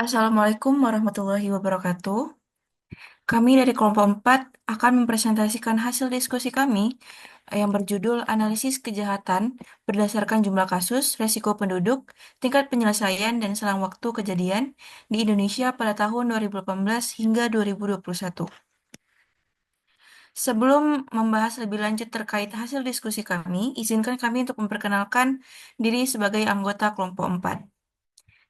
Assalamualaikum warahmatullahi wabarakatuh. Kami dari kelompok 4 akan mempresentasikan hasil diskusi kami yang berjudul Analisis Kejahatan berdasarkan jumlah kasus, resiko penduduk, tingkat penyelesaian, dan selang waktu kejadian di Indonesia pada tahun 2018 hingga 2021. Sebelum membahas lebih lanjut terkait hasil diskusi kami, izinkan kami untuk memperkenalkan diri sebagai anggota kelompok 4.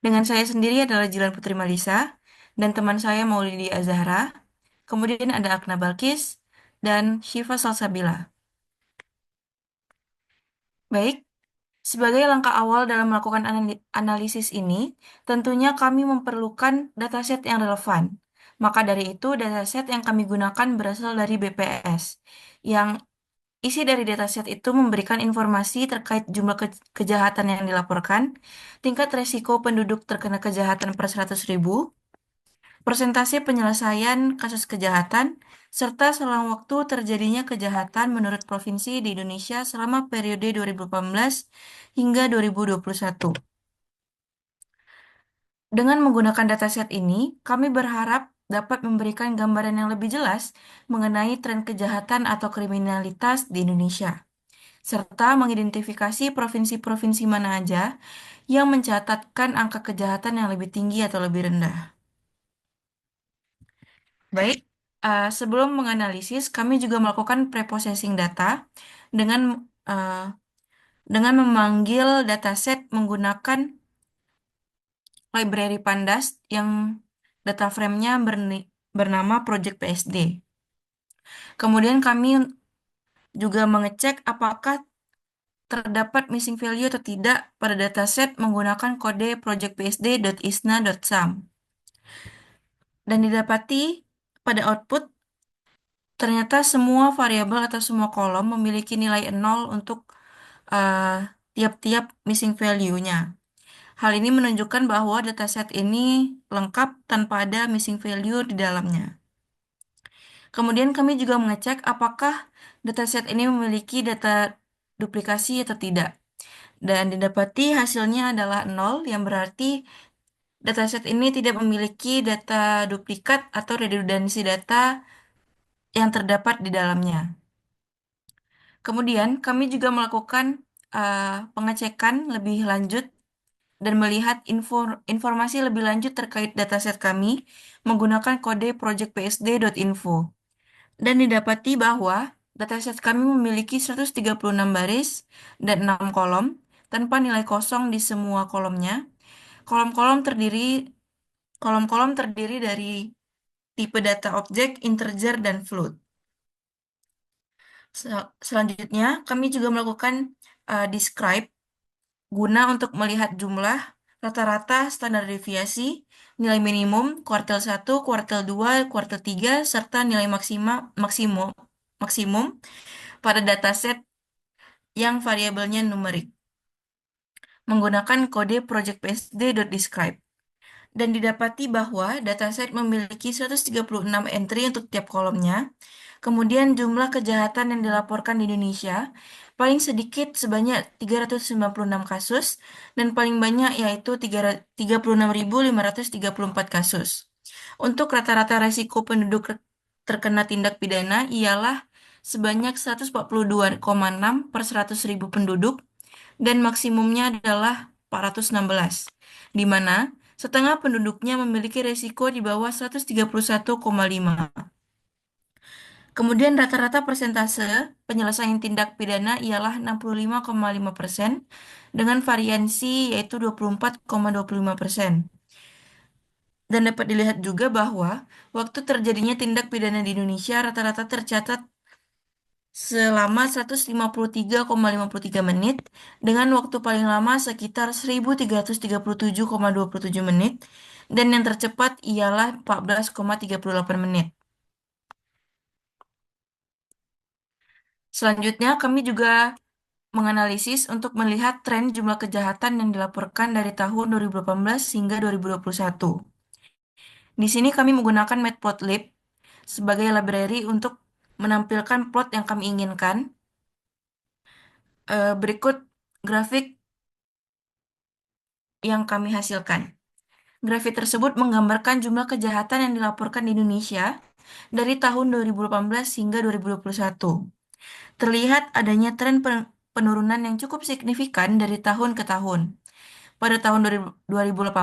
Dengan saya sendiri adalah Jilan Putri Malisa, dan teman saya Maulidi Azahra, kemudian ada Akna Balkis, dan Syifa Salsabila. Baik, sebagai langkah awal dalam melakukan analisis ini, tentunya kami memerlukan dataset yang relevan. Maka dari itu, dataset yang kami gunakan berasal dari BPS, yang isi dari dataset itu memberikan informasi terkait jumlah kejahatan yang dilaporkan, tingkat resiko penduduk terkena kejahatan per 100.000, persentase penyelesaian kasus kejahatan, serta selang waktu terjadinya kejahatan menurut provinsi di Indonesia selama periode 2018 hingga 2021. Dengan menggunakan dataset ini, kami berharap dapat memberikan gambaran yang lebih jelas mengenai tren kejahatan atau kriminalitas di Indonesia, serta mengidentifikasi provinsi-provinsi mana aja yang mencatatkan angka kejahatan yang lebih tinggi atau lebih rendah. Baik, sebelum menganalisis, kami juga melakukan preprocessing data dengan eh, dengan memanggil dataset menggunakan library Pandas yang data frame-nya bernama Project PSD. Kemudian kami juga mengecek apakah terdapat missing value atau tidak pada dataset menggunakan kode projectpsd.isna.sum. Dan didapati pada output ternyata semua variabel atau semua kolom memiliki nilai 0 untuk eh, tiap-tiap missing value-nya. Hal ini menunjukkan bahwa dataset ini lengkap tanpa ada missing value di dalamnya. Kemudian kami juga mengecek apakah dataset ini memiliki data duplikasi atau tidak. Dan didapati hasilnya adalah 0, yang berarti dataset ini tidak memiliki data duplikat atau redundansi data yang terdapat di dalamnya. Kemudian, kami juga melakukan pengecekan lebih lanjut dan melihat informasi lebih lanjut terkait dataset kami menggunakan kode projectpsd.info. Dan didapati bahwa dataset kami memiliki 136 baris dan 6 kolom tanpa nilai kosong di semua kolomnya. Kolom-kolom terdiri kolom-kolom terdiri dari tipe data objek, integer, dan float. Selanjutnya, kami juga melakukan describe guna untuk melihat jumlah, rata-rata, standar deviasi, nilai minimum, kuartil 1, kuartil 2, kuartil 3, serta nilai maksimum pada dataset yang variabelnya numerik menggunakan kode projectpsd.describe. Dan didapati bahwa dataset memiliki 136 entry untuk tiap kolomnya. Kemudian jumlah kejahatan yang dilaporkan di Indonesia paling sedikit sebanyak 396 kasus dan paling banyak yaitu 36.534 kasus. Untuk rata-rata resiko penduduk terkena tindak pidana ialah sebanyak 142,6 per 100.000 penduduk dan maksimumnya adalah 416, di mana setengah penduduknya memiliki resiko di bawah 131,5. Kemudian rata-rata persentase penyelesaian tindak pidana ialah 65,5% dengan variansi yaitu 24,25%. Dan dapat dilihat juga bahwa waktu terjadinya tindak pidana di Indonesia rata-rata tercatat selama 153,53 menit dengan waktu paling lama sekitar 1.337,27 menit dan yang tercepat ialah 14,38 menit. Selanjutnya, kami juga menganalisis untuk melihat tren jumlah kejahatan yang dilaporkan dari tahun 2018 hingga 2021. Di sini kami menggunakan Matplotlib sebagai library untuk menampilkan plot yang kami inginkan. Berikut grafik yang kami hasilkan. Grafik tersebut menggambarkan jumlah kejahatan yang dilaporkan di Indonesia dari tahun 2018 hingga 2021. Terlihat adanya tren penurunan yang cukup signifikan dari tahun ke tahun. Pada tahun 2018,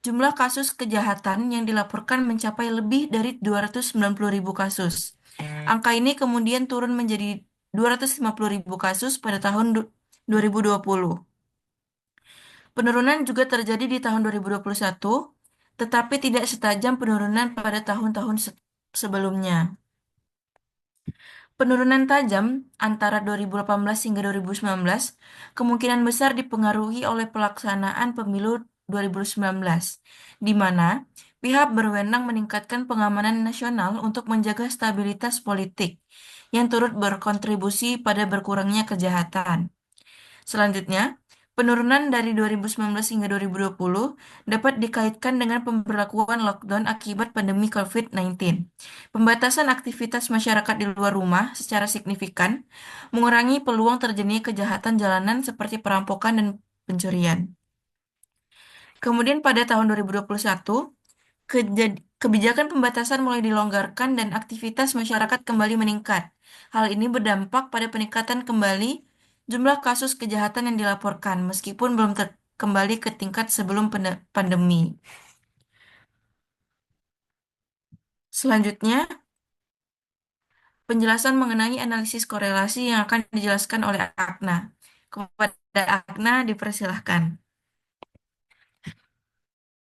jumlah kasus kejahatan yang dilaporkan mencapai lebih dari 290.000 kasus. Angka ini kemudian turun menjadi 250.000 kasus pada tahun 2020. Penurunan juga terjadi di tahun 2021, tetapi tidak setajam penurunan pada tahun-tahun sebelumnya. Penurunan tajam antara 2018 hingga 2019 kemungkinan besar dipengaruhi oleh pelaksanaan pemilu 2019, di mana pihak berwenang meningkatkan pengamanan nasional untuk menjaga stabilitas politik, yang turut berkontribusi pada berkurangnya kejahatan. Selanjutnya, penurunan dari 2019 hingga 2020 dapat dikaitkan dengan pemberlakuan lockdown akibat pandemi COVID-19. Pembatasan aktivitas masyarakat di luar rumah secara signifikan mengurangi peluang terjadinya kejahatan jalanan seperti perampokan dan pencurian. Kemudian pada tahun 2021, kebijakan pembatasan mulai dilonggarkan dan aktivitas masyarakat kembali meningkat. Hal ini berdampak pada peningkatan kembali jumlah kasus kejahatan yang dilaporkan, meskipun belum kembali ke tingkat sebelum pandemi. Selanjutnya, penjelasan mengenai analisis korelasi yang akan dijelaskan oleh Agna. Kepada Agna, dipersilahkan.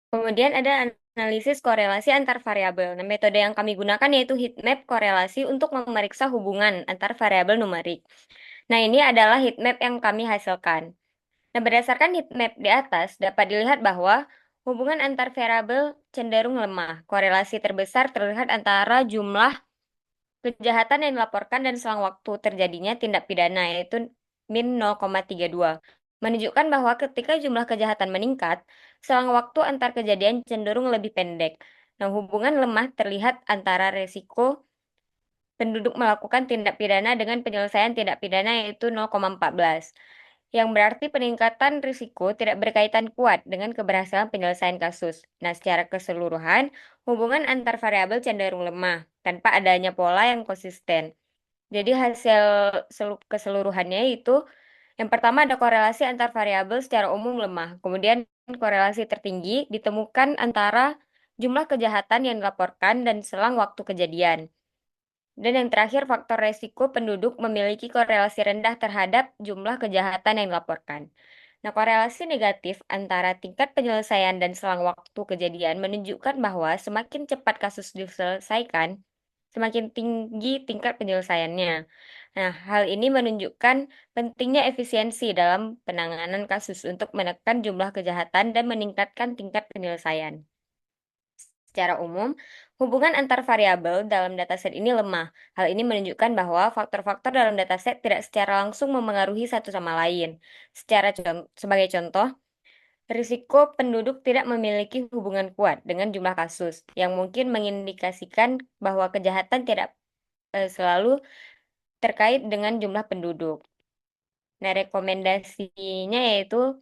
Kemudian ada analisis korelasi antar variabel. Nah, metode yang kami gunakan yaitu heat map korelasi untuk memeriksa hubungan antar variabel numerik. Nah, ini adalah heat map yang kami hasilkan. Nah, berdasarkan heat map di atas, dapat dilihat bahwa hubungan antar variabel cenderung lemah. Korelasi terbesar terlihat antara jumlah kejahatan yang dilaporkan dan selang waktu terjadinya tindak pidana, yaitu min 0,32. Menunjukkan bahwa ketika jumlah kejahatan meningkat, selang waktu antar kejadian cenderung lebih pendek. Nah, hubungan lemah terlihat antara resiko penduduk melakukan tindak pidana dengan penyelesaian tindak pidana yaitu 0,14, yang berarti peningkatan risiko tidak berkaitan kuat dengan keberhasilan penyelesaian kasus. Nah, secara keseluruhan, hubungan antar variabel cenderung lemah tanpa adanya pola yang konsisten. Jadi hasil keseluruhannya itu yang pertama ada korelasi antar variabel secara umum lemah. Kemudian korelasi tertinggi ditemukan antara jumlah kejahatan yang dilaporkan dan selang waktu kejadian. Dan yang terakhir, faktor resiko penduduk memiliki korelasi rendah terhadap jumlah kejahatan yang dilaporkan. Nah, korelasi negatif antara tingkat penyelesaian dan selang waktu kejadian menunjukkan bahwa semakin cepat kasus diselesaikan, semakin tinggi tingkat penyelesaiannya. Nah, hal ini menunjukkan pentingnya efisiensi dalam penanganan kasus untuk menekan jumlah kejahatan dan meningkatkan tingkat penyelesaian. Secara umum, hubungan antar variabel dalam dataset ini lemah. Hal ini menunjukkan bahwa faktor-faktor dalam dataset tidak secara langsung memengaruhi satu sama lain. Sebagai contoh, risiko penduduk tidak memiliki hubungan kuat dengan jumlah kasus, yang mungkin mengindikasikan bahwa kejahatan tidak selalu terkait dengan jumlah penduduk. Nah, rekomendasinya yaitu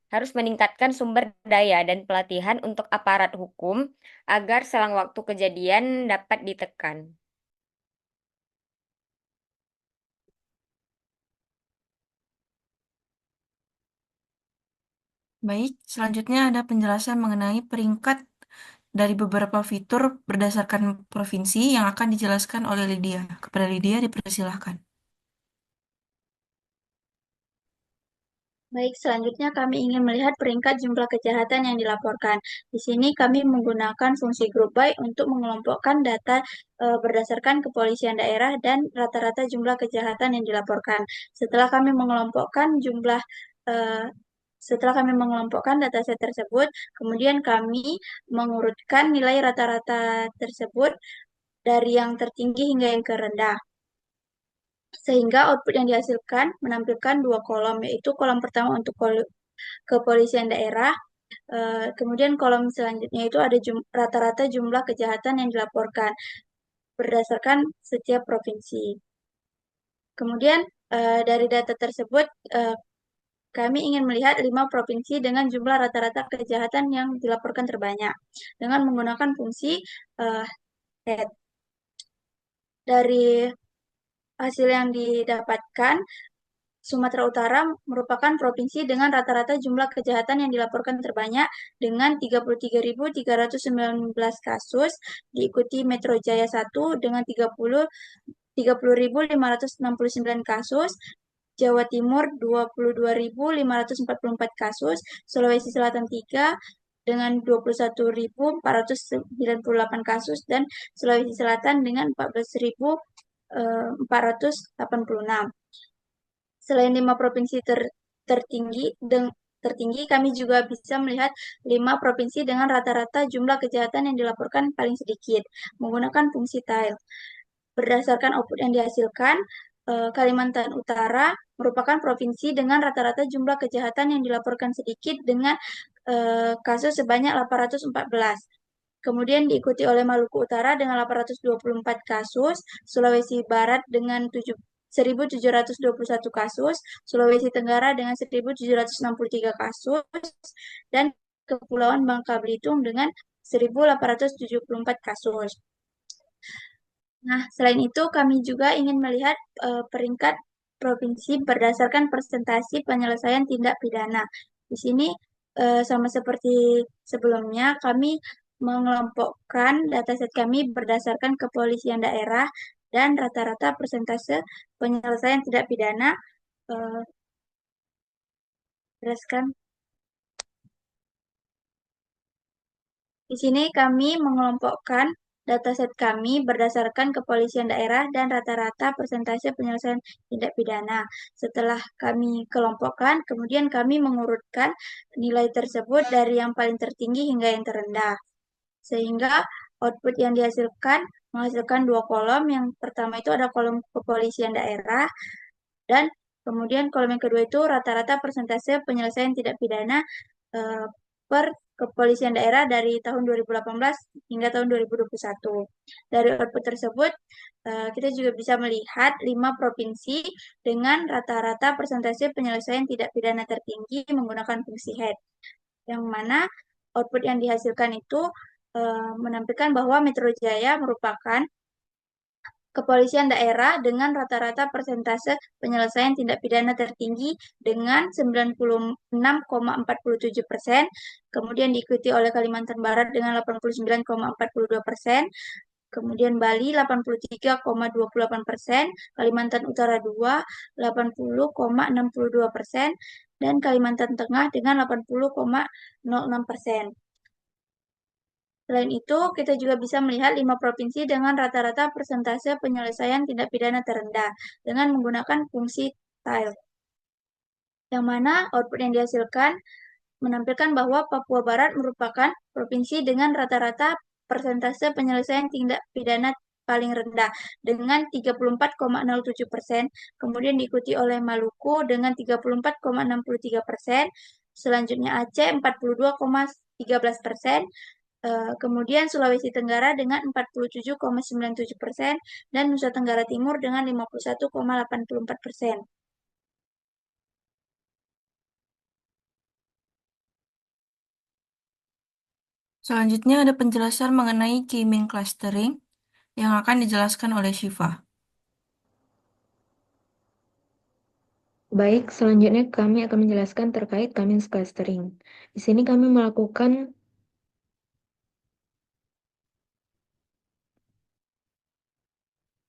harus meningkatkan sumber daya dan pelatihan untuk aparat hukum agar selang waktu kejadian dapat ditekan. Baik, selanjutnya ada penjelasan mengenai peringkat dari beberapa fitur berdasarkan provinsi yang akan dijelaskan oleh Lydia. Kepada Lydia dipersilahkan. Baik, selanjutnya kami ingin melihat peringkat jumlah kejahatan yang dilaporkan. Di sini kami menggunakan fungsi group by untuk mengelompokkan data berdasarkan kepolisian daerah dan rata-rata jumlah kejahatan yang dilaporkan. Setelah kami mengelompokkan eh, setelah kami mengelompokkan dataset tersebut, kemudian kami mengurutkan nilai rata-rata tersebut dari yang tertinggi hingga yang terendah. Sehingga output yang dihasilkan menampilkan dua kolom, yaitu kolom pertama untuk kepolisian daerah, kemudian kolom selanjutnya itu ada rata-rata jumlah kejahatan yang dilaporkan berdasarkan setiap provinsi. Kemudian dari data tersebut kami ingin melihat 5 provinsi dengan jumlah rata-rata kejahatan yang dilaporkan terbanyak dengan menggunakan fungsi eh, head. Dari hasil yang didapatkan, Sumatera Utara merupakan provinsi dengan rata-rata jumlah kejahatan yang dilaporkan terbanyak dengan 33.319 kasus, diikuti Metro Jaya 1 dengan 30.569 kasus, Jawa Timur 22.544 kasus, Sulawesi Selatan 3 dengan 21.498 kasus, dan Sulawesi Selatan dengan 14.486. Selain 5 provinsi tertinggi, kami juga bisa melihat 5 provinsi dengan rata-rata jumlah kejahatan yang dilaporkan paling sedikit menggunakan fungsi tile. Berdasarkan output yang dihasilkan, Kalimantan Utara merupakan provinsi dengan rata-rata jumlah kejahatan yang dilaporkan sedikit dengan kasus sebanyak 814. Kemudian diikuti oleh Maluku Utara dengan 824 kasus, Sulawesi Barat dengan 1.721 kasus, Sulawesi Tenggara dengan 1.763 kasus, dan Kepulauan Bangka Belitung dengan 1.874 kasus. Nah, selain itu kami juga ingin melihat peringkat provinsi berdasarkan persentase penyelesaian tindak pidana. Di sini sama seperti sebelumnya, kami mengelompokkan dataset kami berdasarkan kepolisian daerah dan rata-rata persentase penyelesaian tindak pidana eh, berdasarkan. Di sini kami mengelompokkan dataset kami berdasarkan kepolisian daerah dan rata-rata persentase penyelesaian tindak pidana. Setelah kami kelompokkan, kemudian kami mengurutkan nilai tersebut dari yang paling tertinggi hingga yang terendah. Sehingga output yang dihasilkan menghasilkan 2 kolom. Yang pertama itu ada kolom kepolisian daerah, dan kemudian kolom yang kedua itu rata-rata persentase penyelesaian tindak pidana eh, per kepolisian daerah dari tahun 2018 hingga tahun 2021. Dari output tersebut, kita juga bisa melihat 5 provinsi dengan rata-rata persentase penyelesaian tindak pidana tertinggi menggunakan fungsi head, yang mana output yang dihasilkan itu menampilkan bahwa Metro Jaya merupakan kepolisian daerah dengan rata-rata persentase penyelesaian tindak pidana tertinggi dengan 96,47%, kemudian diikuti oleh Kalimantan Barat dengan 89,42%, kemudian Bali 83,28%, Kalimantan Utara 2 80,62%, dan Kalimantan Tengah dengan 80,06%. Selain itu, kita juga bisa melihat 5 provinsi dengan rata-rata persentase penyelesaian tindak pidana terendah dengan menggunakan fungsi tile, yang mana output yang dihasilkan menampilkan bahwa Papua Barat merupakan provinsi dengan rata-rata persentase penyelesaian tindak pidana paling rendah dengan 34,07%, kemudian diikuti oleh Maluku dengan 34,63%, selanjutnya Aceh 42,13%, kemudian Sulawesi Tenggara dengan 47,97% dan Nusa Tenggara Timur dengan 51,84%. Selanjutnya ada penjelasan mengenai K-mean clustering yang akan dijelaskan oleh Syifa. Baik, selanjutnya kami akan menjelaskan terkait Cummins clustering. Di sini kami melakukan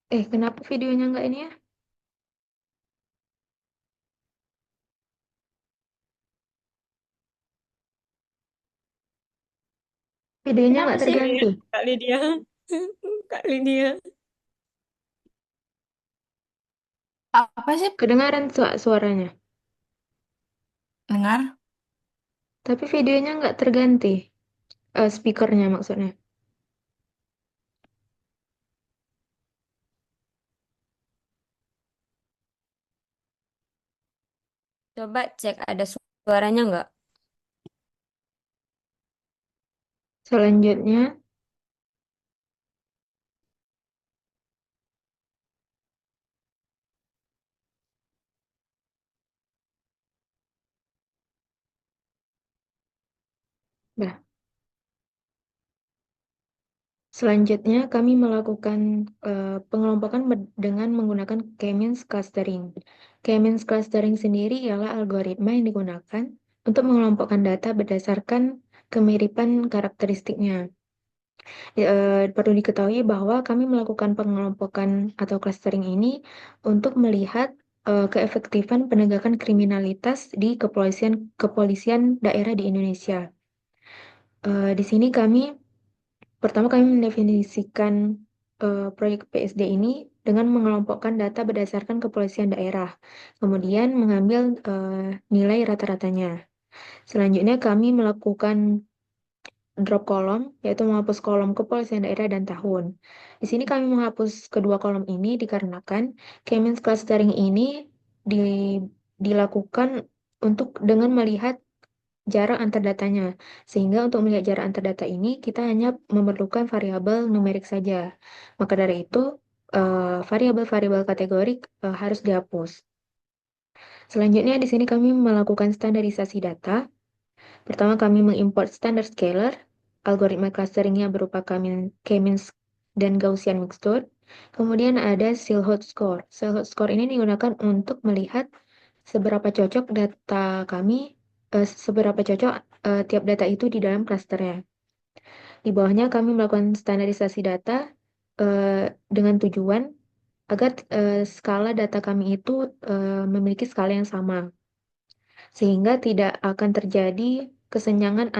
kenapa videonya nggak ini ya? Videonya Kenapa nggak sih? terganti. Kak Lydia. Kak Lydia. Apa sih? Kedengaran suaranya, Dengar? tapi videonya nggak terganti. Speakernya maksudnya. Coba cek ada suaranya nggak? Selanjutnya, Selanjutnya, kami melakukan pengelompokan dengan menggunakan K-means clustering. K-means clustering sendiri ialah algoritma yang digunakan untuk mengelompokkan data berdasarkan kemiripan karakteristiknya. Perlu diketahui bahwa kami melakukan pengelompokan atau clustering ini untuk melihat keefektifan penegakan kriminalitas di kepolisian daerah di Indonesia. Di sini pertama kami mendefinisikan proyek PSD ini dengan mengelompokkan data berdasarkan kepolisian daerah, kemudian mengambil nilai rata-ratanya. Selanjutnya kami melakukan drop kolom, yaitu menghapus kolom kepolisian daerah dan tahun. Di sini kami menghapus kedua kolom ini dikarenakan K-means clustering ini dilakukan dengan melihat jarak antar datanya. Sehingga untuk melihat jarak antar data ini, kita hanya memerlukan variabel numerik saja. Maka dari itu, variabel-variabel kategorik harus dihapus. Selanjutnya, di sini kami melakukan standarisasi data. Pertama, kami mengimport standard scalar. Algoritma clusteringnya berupa K-means dan Gaussian mixture. Kemudian ada Silhouette score. Silhouette score ini digunakan untuk melihat seberapa cocok tiap data itu di dalam klasternya. Di bawahnya kami melakukan standarisasi data dengan tujuan agar skala data kami itu memiliki skala yang sama, sehingga tidak akan terjadi kesenjangan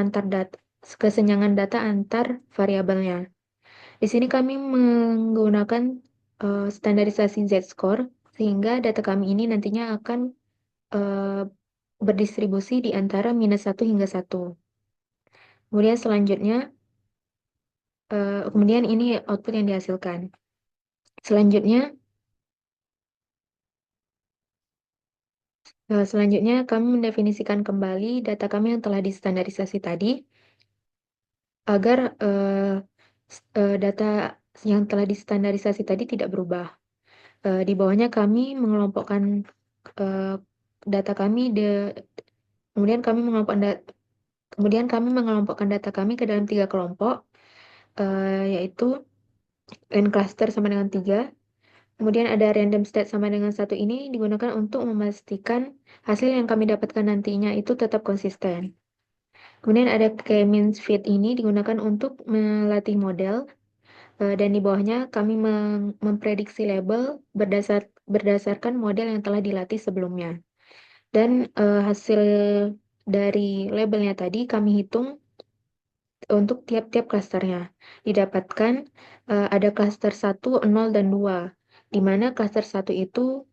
data antar variabelnya. Di sini kami menggunakan standarisasi Z-score, sehingga data kami ini nantinya akan berdistribusi di antara -1 hingga 1. Kemudian ini output yang dihasilkan. Selanjutnya kami mendefinisikan kembali data kami yang telah distandarisasi tadi agar data yang telah distandarisasi tadi tidak berubah. Di bawahnya kami mengelompokkan data kami kemudian kami mengelompokkan data kami ke dalam 3 kelompok, yaitu n cluster sama dengan 3. Kemudian ada random state sama dengan 1 ini digunakan untuk memastikan hasil yang kami dapatkan nantinya itu tetap konsisten. Kemudian ada K-means fit ini digunakan untuk melatih model, dan di bawahnya kami memprediksi label berdasarkan model yang telah dilatih sebelumnya. Dan hasil dari labelnya tadi kami hitung untuk tiap-tiap klasternya. Didapatkan ada klaster 1, 0, dan 2, di mana klaster 1 itu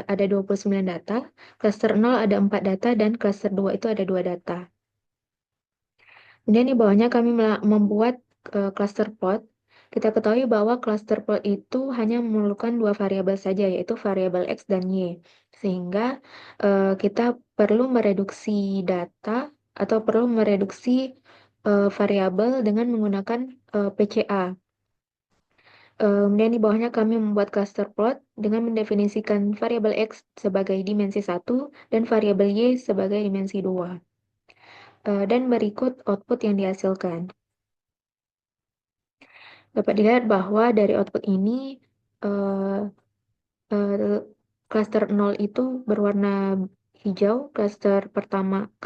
ada 29 data, klaster 0 ada 4 data, dan klaster 2 itu ada 2 data. Kemudian di bawahnya kami membuat cluster plot. Kita ketahui bahwa cluster plot itu hanya memerlukan 2 variabel saja, yaitu variabel X dan Y. Sehingga kita perlu mereduksi data atau perlu mereduksi variabel dengan menggunakan PCA. Kemudian di bawahnya kami membuat cluster plot dengan mendefinisikan variabel X sebagai dimensi 1 dan variabel Y sebagai dimensi 2. Dan berikut output yang dihasilkan. Dapat dilihat bahwa dari output ini cluster 0 itu berwarna hijau, cluster 1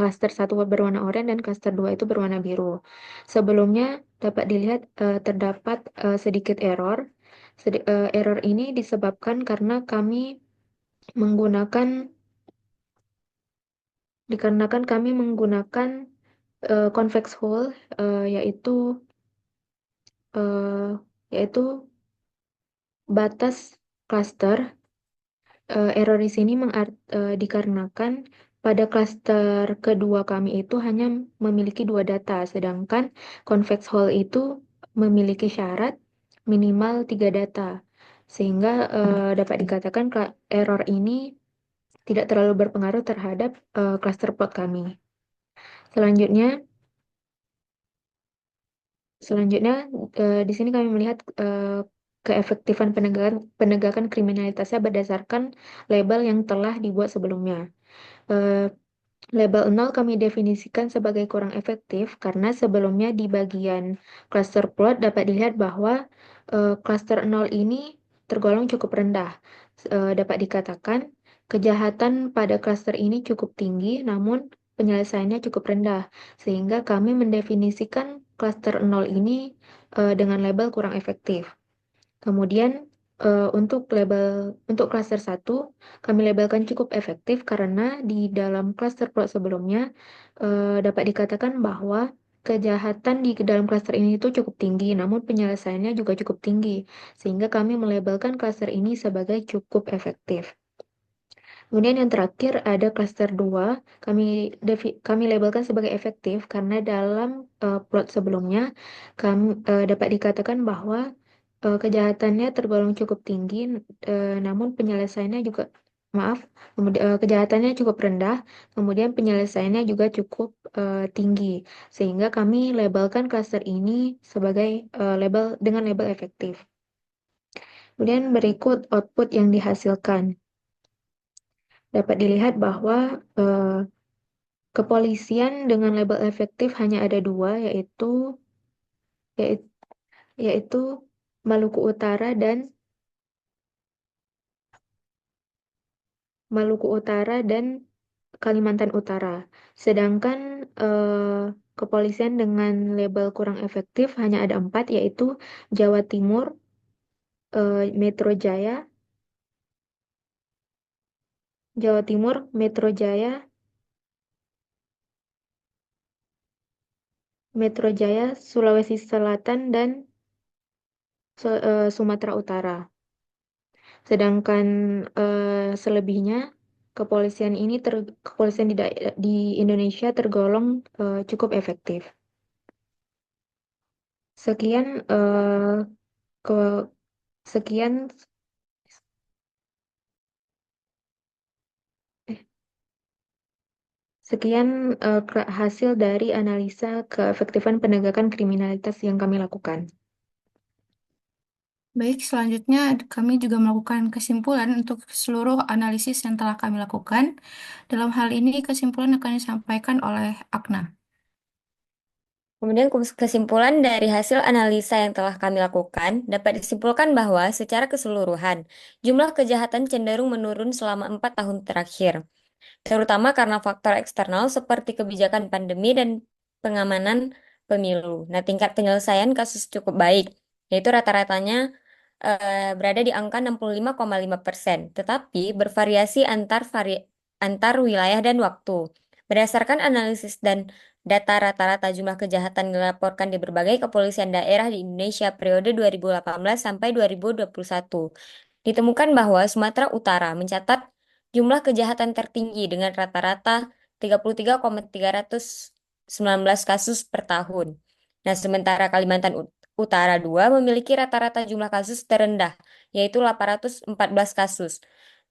berwarna oranye, dan cluster 2 itu berwarna biru. Sebelumnya dapat dilihat terdapat sedikit error. Error ini disebabkan karena dikarenakan kami menggunakan convex hull, yaitu batas cluster. Error di sini dikarenakan pada klaster kedua kami itu hanya memiliki 2 data, sedangkan convex hull itu memiliki syarat minimal 3 data. Sehingga dapat dikatakan error ini tidak terlalu berpengaruh terhadap cluster plot kami. Selanjutnya, di sini kami melihat keefektifan penegakan kriminalitasnya berdasarkan label yang telah dibuat sebelumnya. Label 0 kami definisikan sebagai kurang efektif karena sebelumnya di bagian cluster plot dapat dilihat bahwa cluster 0 ini tergolong cukup rendah. Dapat dikatakan kejahatan pada cluster ini cukup tinggi namun penyelesaiannya cukup rendah. Sehingga kami mendefinisikan cluster 0 ini dengan label kurang efektif. Kemudian untuk cluster 1 kami labelkan cukup efektif karena di dalam cluster plot sebelumnya dapat dikatakan bahwa kejahatan di dalam cluster ini itu cukup tinggi, namun penyelesaiannya juga cukup tinggi, sehingga kami melabelkan cluster ini sebagai cukup efektif. Kemudian yang terakhir ada cluster 2, kami labelkan sebagai efektif karena dalam plot sebelumnya dapat dikatakan bahwa kejahatannya tergolong cukup tinggi, namun penyelesaiannya juga, maaf, kejahatannya cukup rendah, kemudian penyelesaiannya juga cukup tinggi, sehingga kami labelkan cluster ini sebagai dengan label efektif. Kemudian berikut output yang dihasilkan. Dapat dilihat bahwa kepolisian dengan label efektif hanya ada dua, yaitu, yaitu Maluku Utara dan Kalimantan Utara. Sedangkan kepolisian dengan label kurang efektif hanya ada 4, yaitu Jawa Timur, Metro Jaya, Metro Jaya, Sulawesi Selatan, dan Sumatera Utara. Sedangkan selebihnya kepolisian di Indonesia tergolong cukup efektif. Sekian ke sekian eh, sekian hasil dari analisa keefektifan penegakan kriminalitas yang kami lakukan. Baik, selanjutnya kami juga melakukan kesimpulan untuk seluruh analisis yang telah kami lakukan. Dalam hal ini, kesimpulan akan disampaikan oleh Akna. Kemudian kesimpulan dari hasil analisa yang telah kami lakukan dapat disimpulkan bahwa secara keseluruhan jumlah kejahatan cenderung menurun selama 4 tahun terakhir, terutama karena faktor eksternal seperti kebijakan pandemi dan pengamanan pemilu. Nah, tingkat penyelesaian kasus cukup baik, yaitu rata-ratanya berada di angka 65,5%, tetapi bervariasi antar wilayah dan waktu. Berdasarkan analisis dan data rata-rata jumlah kejahatan dilaporkan di berbagai kepolisian daerah di Indonesia periode 2018 sampai 2021, ditemukan bahwa Sumatera Utara mencatat jumlah kejahatan tertinggi dengan rata-rata 33,319 kasus per tahun. Nah, sementara Kalimantan Utara 2 memiliki rata-rata jumlah kasus terendah, yaitu 814 kasus.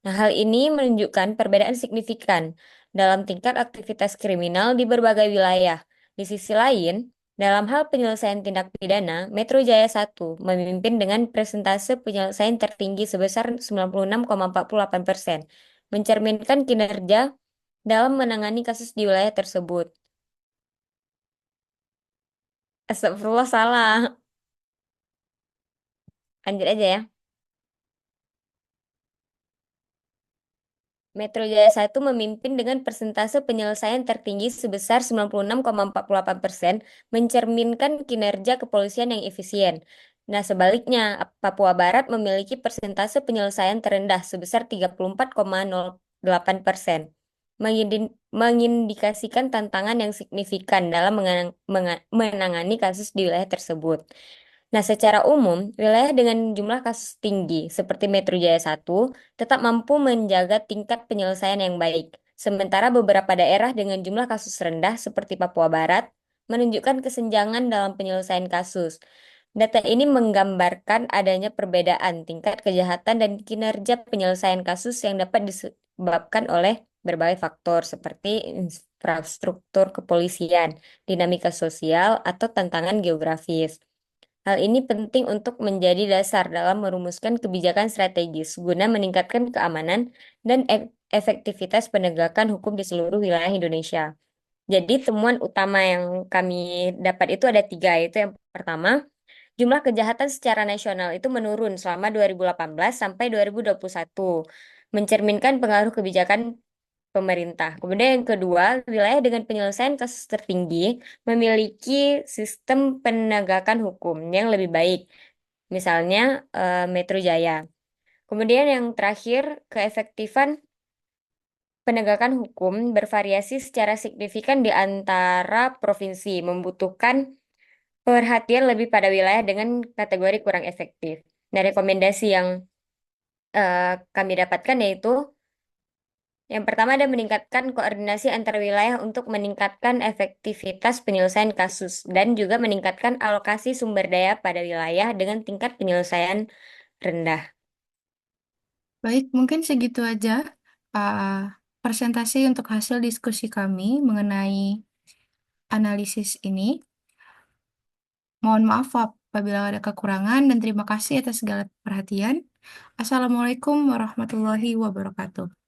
Nah, hal ini menunjukkan perbedaan signifikan dalam tingkat aktivitas kriminal di berbagai wilayah. Di sisi lain, dalam hal penyelesaian tindak pidana, Metro Jaya 1 memimpin dengan presentase penyelesaian tertinggi sebesar 96,48%, mencerminkan kinerja dalam menangani kasus di wilayah tersebut. Astagfirullah, salah. Lanjut aja ya. Metro Jaya 1 memimpin dengan persentase penyelesaian tertinggi sebesar 96,48%, mencerminkan kinerja kepolisian yang efisien. Nah, sebaliknya, Papua Barat memiliki persentase penyelesaian terendah sebesar 34,08%, mengindikasikan tantangan yang signifikan dalam menangani kasus di wilayah tersebut. Nah, secara umum, wilayah dengan jumlah kasus tinggi seperti Metro Jaya 1 tetap mampu menjaga tingkat penyelesaian yang baik. Sementara beberapa daerah dengan jumlah kasus rendah seperti Papua Barat menunjukkan kesenjangan dalam penyelesaian kasus. Data ini menggambarkan adanya perbedaan tingkat kejahatan dan kinerja penyelesaian kasus yang dapat disebabkan oleh berbagai faktor seperti infrastruktur kepolisian, dinamika sosial, atau tantangan geografis. Hal ini penting untuk menjadi dasar dalam merumuskan kebijakan strategis guna meningkatkan keamanan dan efektivitas penegakan hukum di seluruh wilayah Indonesia. Jadi temuan utama yang kami dapat itu ada tiga, yaitu yang pertama, jumlah kejahatan secara nasional itu menurun selama 2018 sampai 2021, mencerminkan pengaruh kebijakan pemerintah. Kemudian yang kedua, wilayah dengan penyelesaian kasus tertinggi memiliki sistem penegakan hukum yang lebih baik, misalnya Metro Jaya. Kemudian yang terakhir, keefektifan penegakan hukum bervariasi secara signifikan di antara provinsi, membutuhkan perhatian lebih pada wilayah dengan kategori kurang efektif. Nah, rekomendasi yang kami dapatkan yaitu yang pertama ada meningkatkan koordinasi antar wilayah untuk meningkatkan efektivitas penyelesaian kasus dan juga meningkatkan alokasi sumber daya pada wilayah dengan tingkat penyelesaian rendah. Baik, mungkin segitu aja uh, presentasi untuk hasil diskusi kami mengenai analisis ini. Mohon maaf apabila ada kekurangan dan terima kasih atas segala perhatian. Assalamualaikum warahmatullahi wabarakatuh.